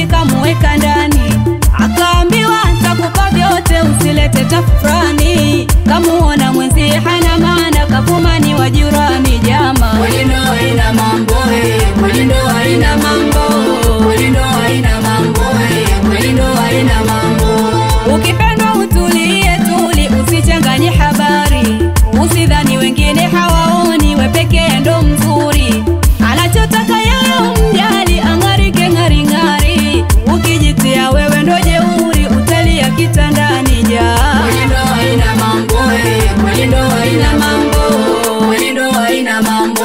Kamweka ndani akaambiwa nitakupa vyote usilete tafrani. Kamuona mwenzi hana maana kafumani wa jirani jama. Mwalindo haina mambo, mwalindo haina mambo, mwalindo haina mambo, mwalindo haina mambo. Ukipendwa utulie tuli usichanganye habari. Usidhani wengine hawaoni we pekee ndo mzuri. Anachotaka yeye umjali angarike ngari ngari. Ukijitia wewe ndo jeuri utalia kitandani ja. Mwalindo haina mambo, mwalindo haina mambo, mwalindo haina mambo,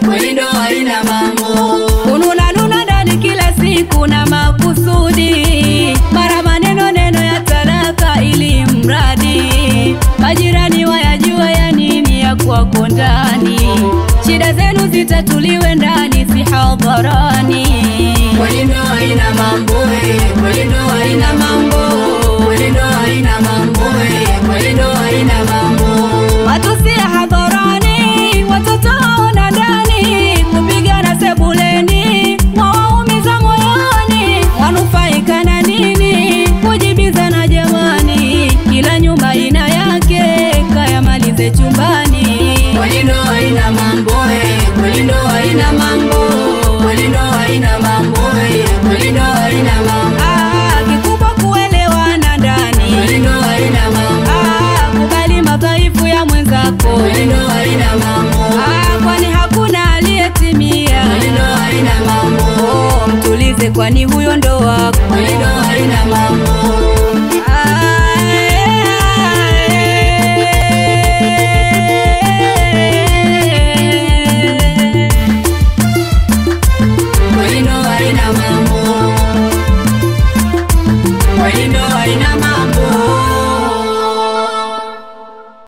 mwalindo haina mambo. Kununa nuna ndani kila siku na makusudi. Mara maneno neno ya talaka ili mradi. Majirani wayajua ya nini ya kwako ndani. Shida zenu zitatuliwe ndani si hadharani. Mwalindo haina mambo, mwalindo haina mambo, mwalindo haina mambo, mwalindo haina mambo. Matusi ya hadharani, watoto waona ndani. Kupigana sebuleni, wawaumiza moyoni. Wanufaika na nini, kujibizana jamani. Kila nyumba ina yake, kaya malize chumbani. Mwalindo haina mambo, mwalindo haina mambo, mwalindo haina mambo, mwalindo haina mambo. Kikubwa kuelewana ndani. Mwalindo haina mambo. Kubali madhaifu ya mwenzako. Mwalindo haina mambo. Kwani hakuna aliyetimia. Mwalindo haina mambo. Mtulize kwani huyo ndo wako.